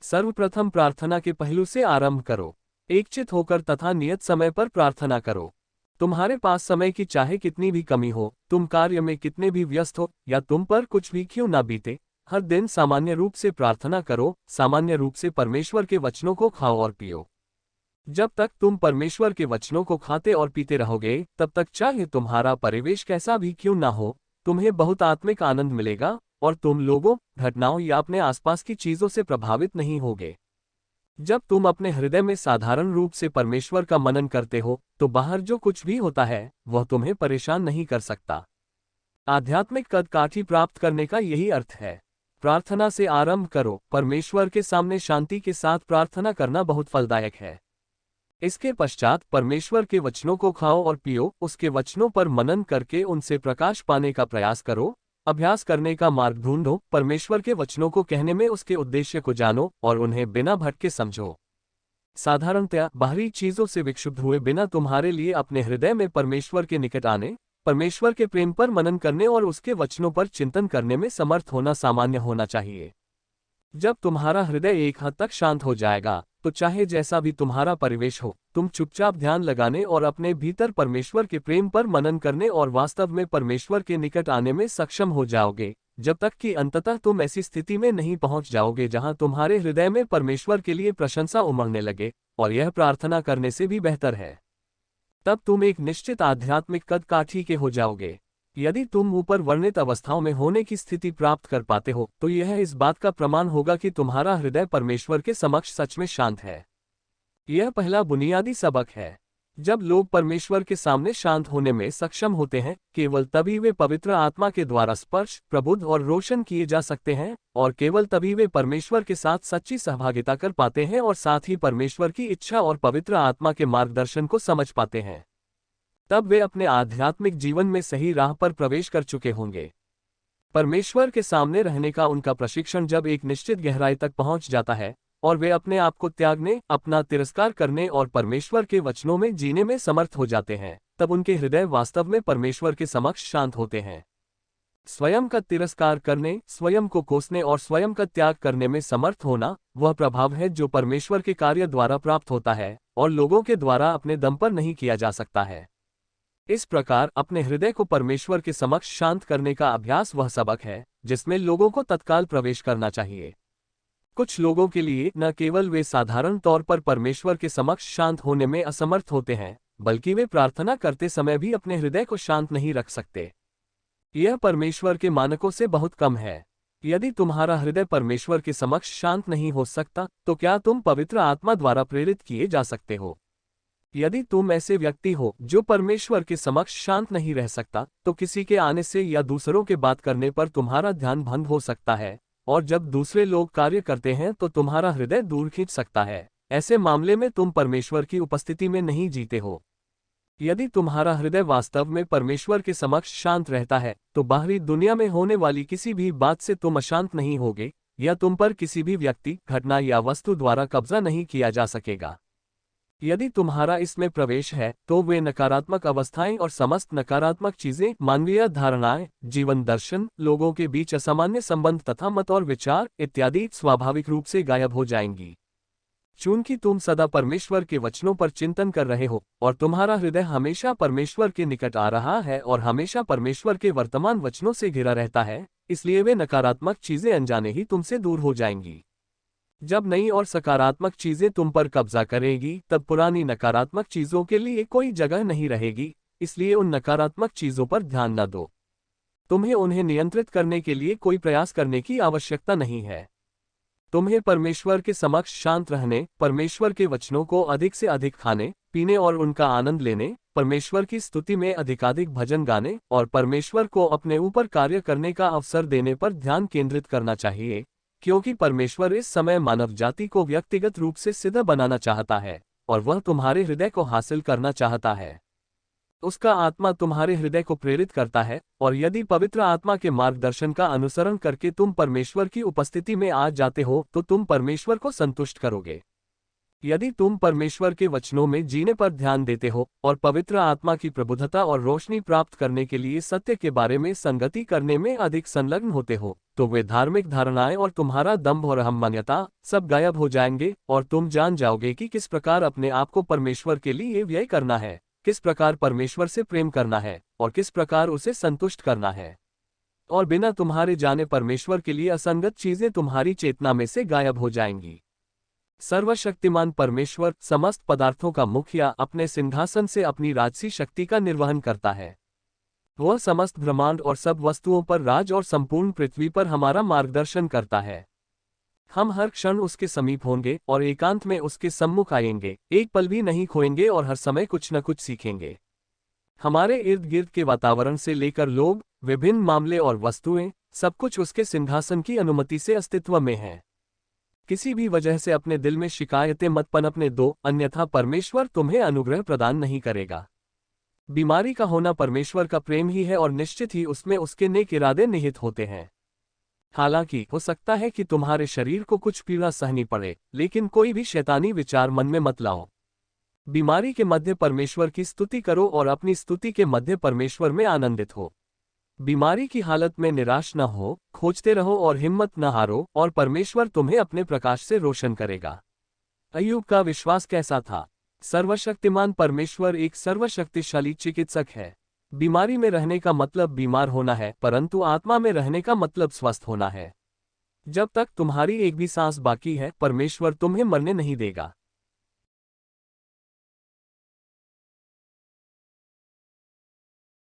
सर्वप्रथम प्रार्थना के पहलू से आरंभ करो। एकचित होकर तथा नियत समय पर प्रार्थना करो। तुम्हारे पास समय की चाहे कितनी भी कमी हो, तुम कार्य में कितने भी व्यस्त हो या तुम पर कुछ भी क्यों ना बीते, हर दिन सामान्य रूप से प्रार्थना करो। सामान्य रूप से परमेश्वर के वचनों को खाओ और पियो। जब तक तुम परमेश्वर के वचनों को खाते और पीते रहोगे, तब तक चाहे तुम्हारा परिवेश कैसा भी क्यों ना हो, तुम्हें बहुत आत्मिक आनंद मिलेगा और तुम लोगों, घटनाओं या अपने आसपास की चीजों से प्रभावित नहीं होगे। जब तुम अपने हृदय में साधारण रूप से परमेश्वर का मनन करते हो, तो बाहर जो कुछ भी होता है वह तुम्हें परेशान नहीं कर सकता। आध्यात्मिक कद काठी प्राप्त करने का यही अर्थ है। प्रार्थना से आरंभ करो। परमेश्वर के सामने शांति के साथ प्रार्थना करना बहुत फलदायक है। इसके पश्चात परमेश्वर के वचनों को खाओ और पियो। उसके वचनों पर मनन करके उनसे प्रकाश पाने का प्रयास करो। अभ्यास करने का मार्ग ढूंढो। परमेश्वर के वचनों को कहने में उसके उद्देश्य को जानो और उन्हें बिना भटके समझो। साधारणतया बाहरी चीजों से विक्षुब्ध हुए बिना तुम्हारे लिए अपने हृदय में परमेश्वर के निकट आने, परमेश्वर के प्रेम पर मनन करने और उसके वचनों पर चिंतन करने में समर्थ होना सामान्य होना चाहिए। जब तुम्हारा हृदय एक हद तक शांत हो जाएगा, तो चाहे जैसा भी तुम्हारा परिवेश हो, तुम चुपचाप ध्यान लगाने और अपने भीतर परमेश्वर के प्रेम पर मनन करने और वास्तव में परमेश्वर के निकट आने में सक्षम हो जाओगे, जब तक कि अंततः तुम ऐसी स्थिति में नहीं पहुंच जाओगे जहां तुम्हारे हृदय में परमेश्वर के लिए प्रशंसा उमड़ने लगे, और यह प्रार्थना करने से भी बेहतर है। तब तुम एक निश्चित आध्यात्मिक कद काठी के हो जाओगे। यदि तुम ऊपर वर्णित अवस्थाओं में होने की स्थिति प्राप्त कर पाते हो, तो यह इस बात का प्रमाण होगा कि तुम्हारा हृदय परमेश्वर के समक्ष सच में शांत है। यह पहला बुनियादी सबक है। जब लोग परमेश्वर के सामने शांत होने में सक्षम होते हैं, केवल तभी वे पवित्र आत्मा के द्वारा स्पर्श, प्रबुद्ध और रोशन किए जा सकते हैं, और केवल तभी वे परमेश्वर के साथ सच्ची सहभागिता कर पाते हैं और साथ ही परमेश्वर की इच्छा और पवित्र आत्मा के मार्गदर्शन को समझ पाते हैं। तब वे अपने आध्यात्मिक जीवन में सही राह पर प्रवेश कर चुके होंगे। परमेश्वर के सामने रहने का उनका प्रशिक्षण जब एक निश्चित गहराई तक पहुंच जाता है और वे अपने आप को त्यागने, अपना तिरस्कार करने और परमेश्वर के वचनों में जीने में समर्थ हो जाते हैं, तब उनके हृदय वास्तव में परमेश्वर के समक्ष शांत होते हैं। स्वयं का तिरस्कार करने, स्वयं को कोसने और स्वयं का त्याग करने में समर्थ होना वह प्रभाव है जो परमेश्वर के कार्य द्वारा प्राप्त होता है और लोगों के द्वारा अपने दम पर नहीं किया जा सकता है। इस प्रकार अपने हृदय को परमेश्वर के समक्ष शांत करने का अभ्यास वह सबक है जिसमें लोगों को तत्काल प्रवेश करना चाहिए। कुछ लोगों के लिए न केवल वे साधारण तौर पर परमेश्वर के समक्ष शांत होने में असमर्थ होते हैं, बल्कि वे प्रार्थना करते समय भी अपने हृदय को शांत नहीं रख सकते। यह परमेश्वर के मानकों से बहुत कम है। यदि तुम्हारा हृदय परमेश्वर के समक्ष शांत नहीं हो सकता, तो क्या तुम पवित्र आत्मा द्वारा प्रेरित किए जा सकते हो? यदि तुम ऐसे व्यक्ति हो जो परमेश्वर के समक्ष शांत नहीं रह सकता, तो किसी के आने से या दूसरों के बात करने पर तुम्हारा ध्यान भंग हो सकता है, और जब दूसरे लोग कार्य करते हैं तो तुम्हारा हृदय दूर खींच सकता है। ऐसे मामले में तुम परमेश्वर की उपस्थिति में नहीं जीते हो। यदि तुम्हारा हृदय वास्तव में परमेश्वर के समक्ष शांत रहता है, तो बाहरी दुनिया में होने वाली किसी भी बात से तुम अशांत नहीं होगे, या तुम पर किसी भी व्यक्ति, घटना या वस्तु द्वारा कब्जा नहीं किया जा सकेगा। यदि तुम्हारा इसमें प्रवेश है, तो वे नकारात्मक अवस्थाएं और समस्त नकारात्मक चीजें, मानवीय धारणाएं, जीवन दर्शन, लोगों के बीच असामान्य संबंध तथा मत और विचार इत्यादि स्वाभाविक रूप से गायब हो जाएंगी। चूंकि तुम सदा परमेश्वर के वचनों पर चिंतन कर रहे हो और तुम्हारा हृदय हमेशा परमेश्वर के निकट आ रहा है और हमेशा परमेश्वर के वर्तमान वचनों से घिरा रहता है, इसलिए वे नकारात्मक चीजें अनजाने ही तुमसे दूर हो जाएंगी। जब नई और सकारात्मक चीजें तुम पर कब्जा करेंगी, तब पुरानी नकारात्मक चीजों के लिए कोई जगह नहीं रहेगी, इसलिए उन नकारात्मक चीजों पर ध्यान न दो। तुम्हें उन्हें नियंत्रित करने के लिए कोई प्रयास करने की आवश्यकता नहीं है। तुम्हें परमेश्वर के समक्ष शांत रहने, परमेश्वर के वचनों को अधिक से अधिक खाने, पीने और उनका आनंद लेने, परमेश्वर की स्तुति में अधिकाधिक भजन गाने और परमेश्वर को अपने ऊपर कार्य करने का अवसर देने पर ध्यान केंद्रित करना चाहिए, क्योंकि परमेश्वर इस समय मानव जाति को व्यक्तिगत रूप से सिद्ध बनाना चाहता है और वह तुम्हारे हृदय को हासिल करना चाहता है। उसका आत्मा तुम्हारे हृदय को प्रेरित करता है, और यदि पवित्र आत्मा के मार्गदर्शन का अनुसरण करके तुम परमेश्वर की उपस्थिति में आ जाते हो, तो तुम परमेश्वर को संतुष्ट करोगे। यदि तुम परमेश्वर के वचनों में जीने पर ध्यान देते हो और पवित्र आत्मा की प्रबुद्धता और रोशनी प्राप्त करने के लिए सत्य के बारे में संगति करने में अधिक संलग्न होते हो, तो वे धार्मिक धारणाएं और तुम्हारा दंभ और अहंमान्यता सब गायब हो जाएंगे और तुम जान जाओगे कि किस प्रकार अपने आप को परमेश्वर के लिए व्यय करना है, किस प्रकार परमेश्वर से प्रेम करना है और किस प्रकार उसे संतुष्ट करना है। और बिना तुम्हारे जाने परमेश्वर के लिए असंगत चीजें तुम्हारी चेतना में से गायब हो जाएंगी। सर्वशक्तिमान परमेश्वर समस्त पदार्थों का मुखिया अपने सिंहासन से अपनी राजसी शक्ति का निर्वहन करता है। वह समस्त ब्रह्मांड और सब वस्तुओं पर राज और संपूर्ण पृथ्वी पर हमारा मार्गदर्शन करता है। हम हर क्षण उसके समीप होंगे और एकांत में उसके सम्मुख आएंगे, एक पल भी नहीं खोएंगे और हर समय कुछ न कुछ सीखेंगे। हमारे इर्द गिर्द के वातावरण से लेकर लोग, विभिन्न मामले और वस्तुएं, सब कुछ उसके सिंहासन की अनुमति से अस्तित्व में है। किसी भी वजह से अपने दिल में शिकायतें मत पनपने दो, अन्यथा परमेश्वर तुम्हें अनुग्रह प्रदान नहीं करेगा। बीमारी का होना परमेश्वर का प्रेम ही है और निश्चित ही उसमें उसके नेक इरादे निहित होते हैं। हालांकि हो सकता है कि तुम्हारे शरीर को कुछ पीड़ा सहनी पड़े, लेकिन कोई भी शैतानी विचार मन में मत लाओ। बीमारी के मध्य परमेश्वर की स्तुति करो और अपनी स्तुति के मध्य परमेश्वर में आनंदित हो। बीमारी की हालत में निराश न हो, खोजते रहो और हिम्मत न हारो, और परमेश्वर तुम्हें अपने प्रकाश से रोशन करेगा। अय्यूब का विश्वास कैसा था? सर्वशक्तिमान परमेश्वर एक सर्वशक्तिशाली चिकित्सक है। बीमारी में रहने का मतलब बीमार होना है, परंतु आत्मा में रहने का मतलब स्वस्थ होना है। जब तक तुम्हारी एक भी सांस बाकी है, परमेश्वर तुम्हें मरने नहीं देगा।